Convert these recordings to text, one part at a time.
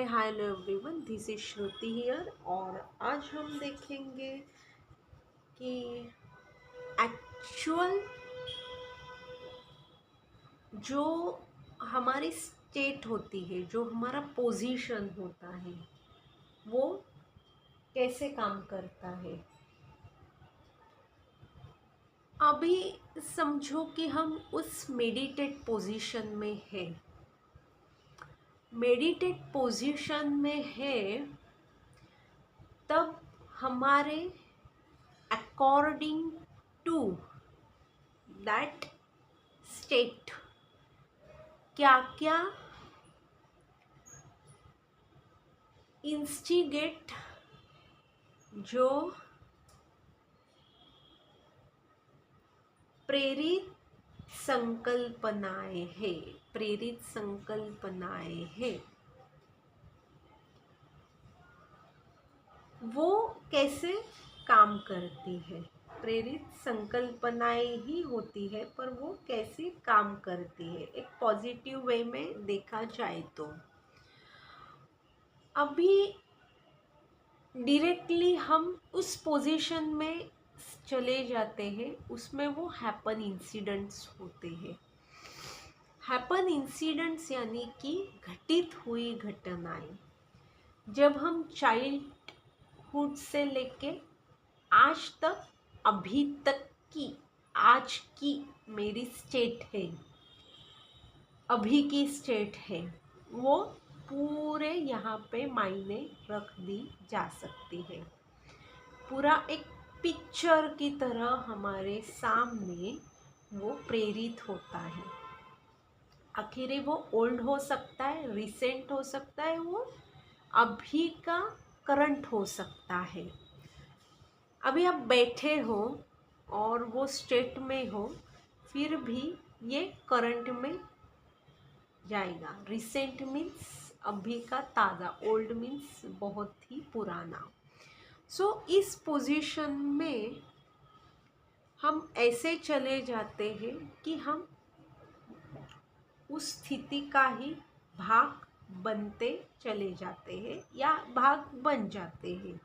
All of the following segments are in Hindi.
Hello everyone, this is Shruti here. और आज हम देखेंगे कि एक्चुअल जो हमारी स्टेट होती है, जो हमारा पोजीशन होता है, वो कैसे काम करता है। अभी समझो कि हम उस मेडिटेट पोजीशन में हैं। मेडिटेट पोजीशन में है तब हमारे अकॉर्डिंग टू दैट स्टेट क्या क्या इंस्टिगेट जो प्रेरित संकल्पनाएं हैं वो कैसे काम करती है। प्रेरित संकल्पनाएं ही होती है, पर वो कैसे काम करती है एक पॉजिटिव वे में देखा जाए तो। अभी डायरेक्टली हम उस पोजीशन में चले जाते हैं, उसमें वो हैपन इंसिडेंट्स होते हैं। हैपन इंसिडेंट्स यानी कि घटित हुई घटनाएं। जब हम चाइल्डहुड से लेके आज तक, अभी तक की आज की मेरी स्टेट है, अभी की स्टेट है, वो पूरे यहाँ पे मायने रख दी जा सकती है। पूरा एक पिक्चर की तरह हमारे सामने वो प्रेरित होता है। आखिर वो ओल्ड हो सकता है, रिसेंट हो सकता है, वो अभी का करंट हो सकता है। अभी आप बैठे हो और वो स्टेट में हो, फिर भी ये करंट में जाएगा। रिसेंट मीन्स अभी का ताज़ा, ओल्ड मीन्स बहुत ही पुराना। सो इस पोजीशन में हम ऐसे चले जाते हैं कि हम उस स्थिति का ही भाग बनते चले जाते हैं या भाग बन जाते हैं।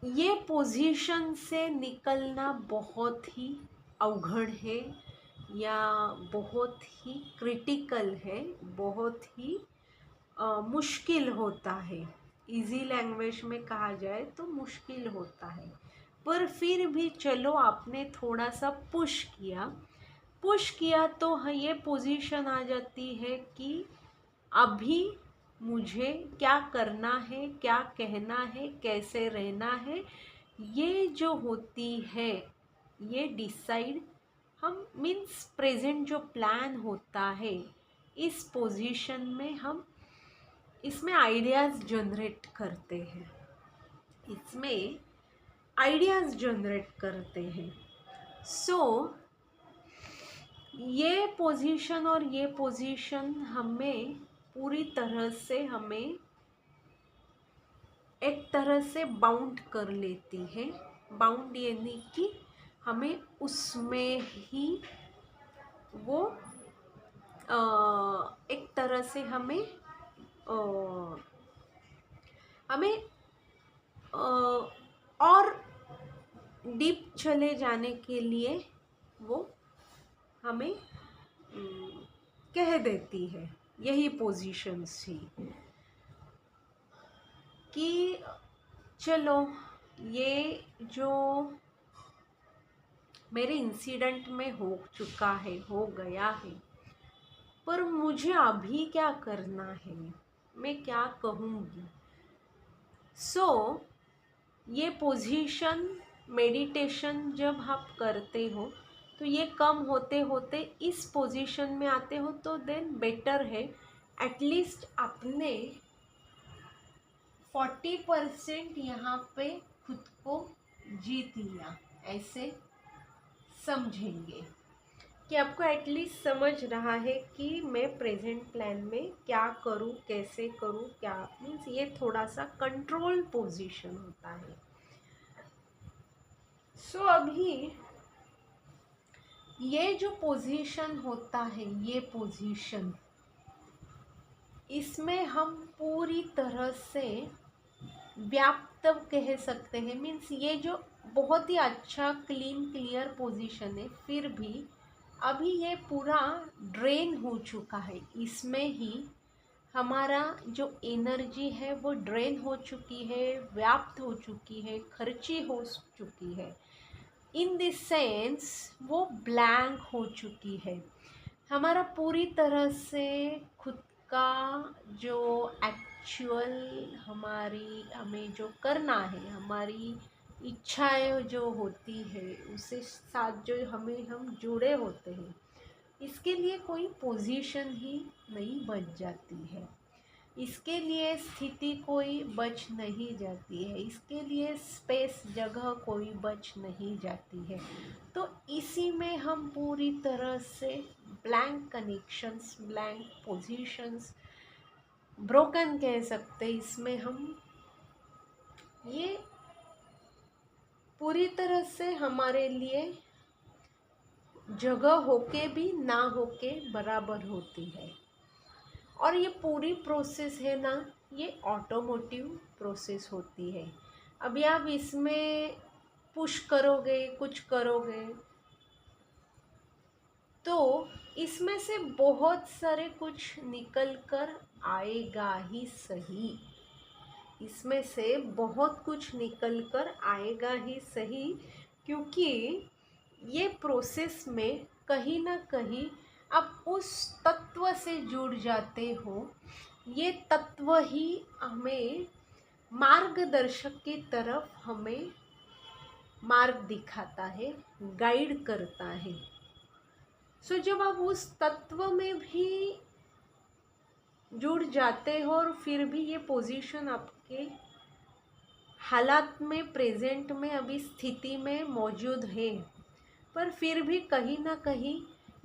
ये पोजीशन से निकलना बहुत ही अवघड़ है या बहुत ही क्रिटिकल है, बहुत ही मुश्किल होता है। इजी लैंग्वेज में कहा जाए तो मुश्किल होता है, पर फिर भी चलो आपने थोड़ा सा पुश किया तो ये पोजीशन आ जाती है कि अभी मुझे क्या करना है, क्या कहना है, कैसे रहना है, ये जो होती है ये डिसाइड हम मीन्स प्रेजेंट जो प्लान होता है, इस पोजीशन में हम इसमें आइडियाज़ जनरेट करते हैं, इसमें आइडियाज़ जनरेट करते हैं। सो ये पोजीशन और ये पोजीशन हमें पूरी तरह से हमें एक तरह से बाउंड कर लेती है। बाउंड यानी कि हमें उसमें ही वो एक तरह से हमें और डीप चले जाने के लिए वो हमें कह देती है। यही पोजीशंस थी कि चलो ये जो मेरे इंसिडेंट में हो चुका है, हो गया है, पर मुझे अभी क्या करना है, मैं क्या कहूँगी। सो ये पोजीशन मेडिटेशन जब आप करते हो तो ये कम होते होते इस पोजीशन में आते हो, तो देन बेटर है एटलीस्ट आपने 40% यहाँ पे खुद को जीत लिया। ऐसे समझेंगे कि आपको एटलीस्ट समझ रहा है कि मैं प्रेजेंट प्लान में क्या करूँ, कैसे करूँ, क्या मीन्स ये थोड़ा सा कंट्रोल पोजीशन होता है। सो अभी ये जो पोजीशन होता है, ये पोजीशन इसमें हम पूरी तरह से व्याप्त कह सकते हैं, मीन्स ये जो बहुत ही अच्छा क्लीन क्लियर पोजीशन है, फिर भी अभी ये पूरा ड्रेन हो चुका है। इसमें ही हमारा जो एनर्जी है वो ड्रेन हो चुकी है, व्याप्त हो चुकी है, खर्ची हो चुकी है। इन दिस सेंस वो ब्लैंक हो चुकी है। हमारा पूरी तरह से खुद का जो एक्चुअल हमें जो करना है, हमारी इच्छाएं जो होती है, उससे साथ जो हम जुड़े होते हैं, इसके लिए कोई पोजीशन ही नहीं बच जाती है। इसके लिए स्थिति कोई बच नहीं जाती है, इसके लिए स्पेस जगह कोई बच नहीं जाती है। तो इसी में हम पूरी तरह से blank connections, blank positions, broken कह सकते हैं, इसमें हम ये पूरी तरह से हमारे लिए जगह होके भी ना होके बराबर होती है। और ये पूरी प्रोसेस है ना, ये ऑटोमोटिव प्रोसेस होती है। अभी आप इसमें पुश करोगे, कुछ करोगे, तो इसमें से बहुत सारे कुछ निकल कर आएगा ही सही। इसमें से बहुत कुछ निकल कर आएगा ही सही, क्योंकि ये प्रोसेस में कहीं ना कहीं आप उस तत्व से जुड़ जाते हो। ये तत्व ही हमें मार्गदर्शक की तरफ हमें मार्ग दिखाता है, गाइड करता है। सो जब आप उस तत्व में भी जुड़ जाते हो और फिर भी ये पोजीशन आपके हालात में, प्रेजेंट में, अभी स्थिति में मौजूद है, पर फिर भी कहीं ना कहीं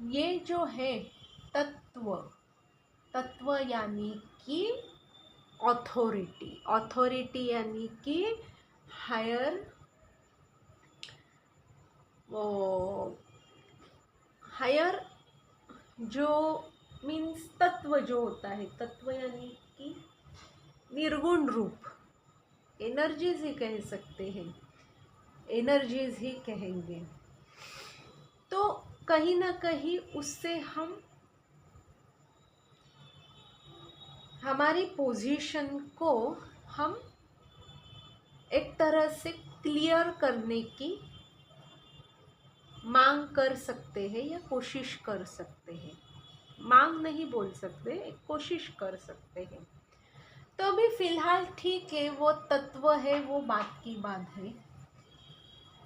ये जो है तत्व, तत्व यानी कि ऑथोरिटी यानी कि हायर हायर जो मीन्स तत्व जो होता है, तत्व यानी कि निर्गुण रूप, एनर्जीज ही कह सकते हैं, एनर्जीज ही कहेंगे। तो कहीं ना कहीं उससे हम हमारी पोजीशन को हम एक तरह से क्लियर करने की मांग कर सकते हैं या कोशिश कर सकते हैं। मांग नहीं बोल सकते, कोशिश कर सकते हैं। तो अभी फिलहाल ठीक है, वो तत्व है, वो बात की बात है।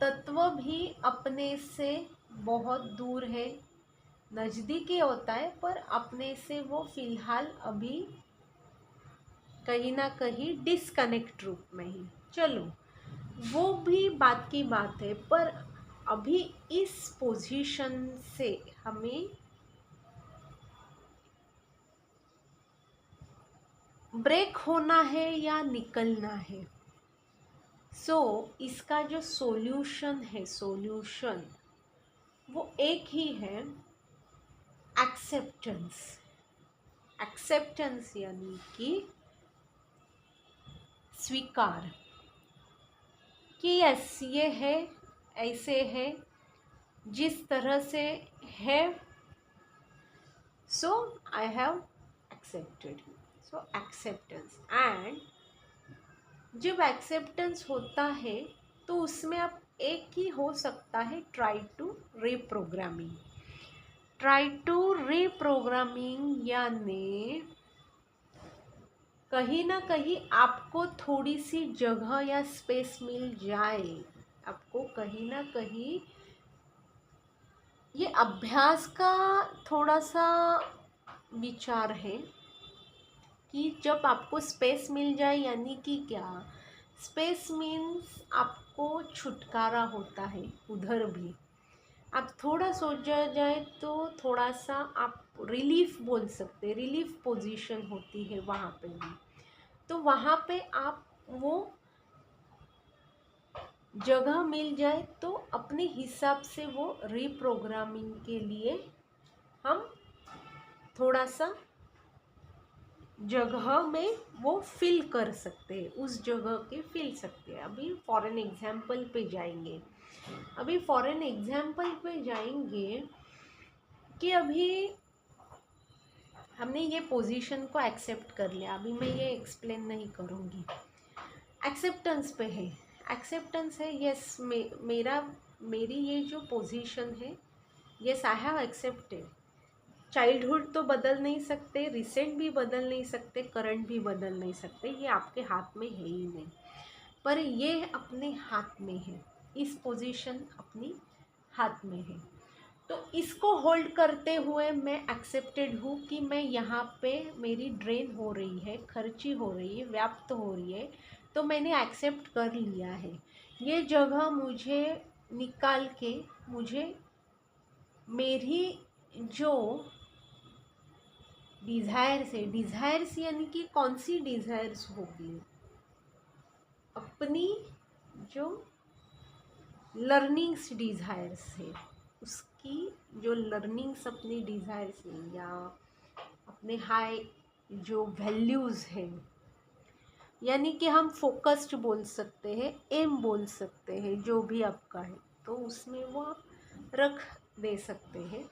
तत्व भी अपने से बहुत दूर है, नज़दीकी होता है, पर अपने से वो फिलहाल अभी कहीं ना कहीं डिस्कनेक्ट रूप में ही। चलो वो भी बात की बात है, पर अभी इस पोजीशन से हमें ब्रेक होना है या निकलना है। इसका जो सॉल्यूशन है, सॉल्यूशन वो एक ही है, एक्सेप्टेंस। एक्सेप्टेंस यानी कि स्वीकार कि यस ये है, ऐसे है, जिस तरह से है, so I have accepted. So acceptance. And जब एक्सेप्टेंस होता है तो उसमें आप एक ही हो सकता है, try to reprogramming. Try to reprogramming यानी कहीं ना कहीं आपको थोड़ी सी जगह या स्पेस मिल जाए, आपको कहीं ना कहीं ये अभ्यास का थोड़ा सा विचार है कि जब आपको स्पेस मिल जाए, यानी कि क्या, स्पेस मीन्स आपको छुटकारा होता है। उधर भी आप थोड़ा सोचा जाए तो थोड़ा सा आप रिलीफ बोल सकते हैं, रिलीफ पोजीशन होती है वहाँ पे भी। तो वहाँ पे आप वो जगह मिल जाए तो अपने हिसाब से वो रीप्रोग्रामिंग के लिए हम थोड़ा सा जगह में वो फिल कर सकते हैं, उस जगह के फिल सकते हैं। अभी फॉर एन एग्जाम्पल पे जाएंगे, कि अभी हमने ये पोजीशन को एक्सेप्ट कर लिया। अभी मैं ये एक्सप्लेन नहीं करूँगी। एक्सेप्टेंस पे है, एक्सेप्टेंस है। यस, मेरी ये जो पोजीशन है, yes I have accepted. Childhood तो बदल नहीं सकते, रिसेंट भी बदल नहीं सकते, करंट भी बदल नहीं सकते, ये आपके हाथ में है ही नहीं। पर ये अपने हाथ में है, इस पोजीशन अपनी हाथ में है। तो इसको होल्ड करते हुए मैं एक्सेप्टेड हूँ कि मैं यहाँ पे मेरी ड्रेन हो रही है, खर्ची हो रही है, व्याप्त हो रही है, तो मैंने एक्सेप्ट कर लिया है। ये जगह मुझे निकाल के, मुझे मेरी जो डिज़ायर्स यानी कि कौन सी डिज़ायर्स होगी, अपनी जो लर्निंग्स डिज़ायर्स है, उसकी जो लर्निंग्स अपनी डिज़ायर्स है, या अपने हाई जो वैल्यूज़ हैं, यानी कि हम फोकस्ड बोल सकते हैं, एम बोल सकते हैं, जो भी आपका है, तो उसमें वो आप रख दे सकते हैं।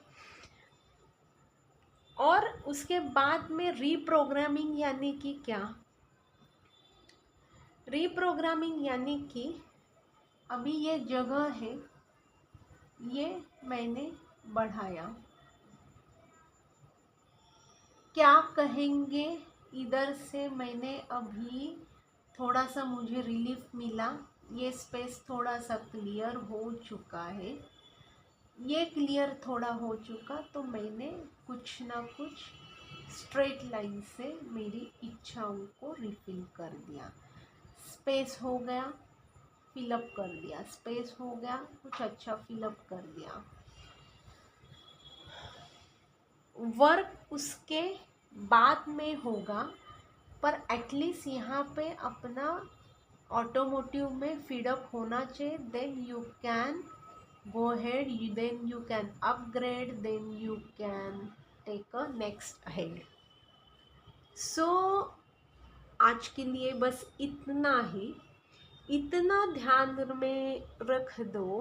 और उसके बाद में रीप्रोग्रामिंग यानी कि क्या, रीप्रोग्रामिंग यानी कि अभी ये जगह है, ये मैंने बढ़ाया, क्या कहेंगे, इधर से मैंने अभी थोड़ा सा मुझे रिलीफ मिला, ये स्पेस थोड़ा सा क्लियर हो चुका है, ये क्लियर थोड़ा हो चुका, तो मैंने कुछ ना कुछ स्ट्रेट लाइन से मेरी इच्छाओं को रिफिल कर दिया। स्पेस हो गया, फिलअप कर दिया, स्पेस हो गया, कुछ अच्छा फिलअप कर दिया। वर्क उसके बाद में होगा, पर एटलीस्ट यहाँ पे अपना ऑटोमोटिव में फीडअप होना चाहिए। Then you can go ahead, then you can upgrade, then you can take a next ahead. So आज के लिए बस इतना ही, इतना ध्यान में रख दो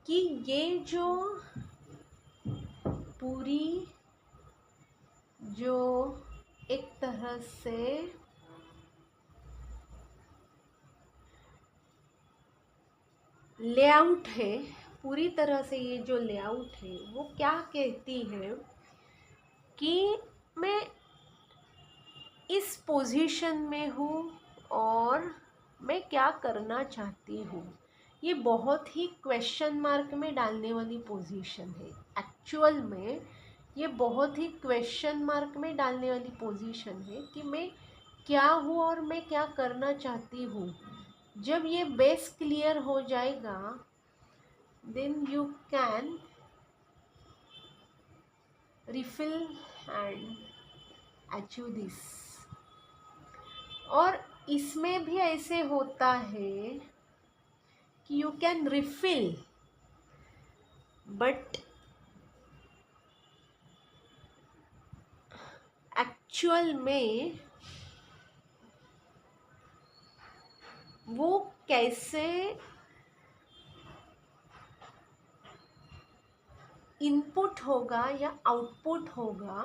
कि ये जो पूरी जो एक तरह से लेआउट है, पूरी तरह से ये जो लेआउट है वो क्या कहती है कि मैं इस पोजीशन में हूँ और मैं क्या करना चाहती हूँ। ये बहुत ही क्वेश्चन मार्क में डालने वाली पोजीशन है। एक्चुअल में ये बहुत ही क्वेश्चन मार्क में डालने वाली पोजीशन है कि मैं क्या हूँ और मैं क्या करना चाहती हूँ। जब ये बेस क्लियर हो जाएगा, then you can refill and achieve this. और इसमें भी ऐसे होता है कि you can refill, but actual में वो कैसे इनपुट होगा या आउटपुट होगा,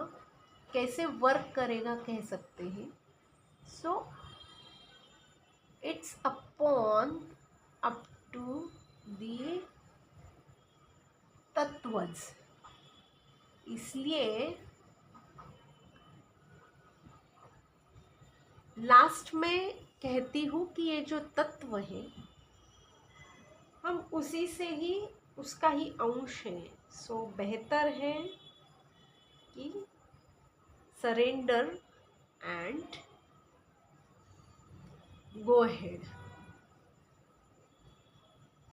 कैसे वर्क करेगा, कह सकते हैं। So it's upon up to the तत्वज। इसलिए लास्ट में कहती हूँ कि ये जो तत्व है, हम उसी से ही, उसका ही अंश है। सो बेहतर है कि सरेंडर एंड गो अहेड।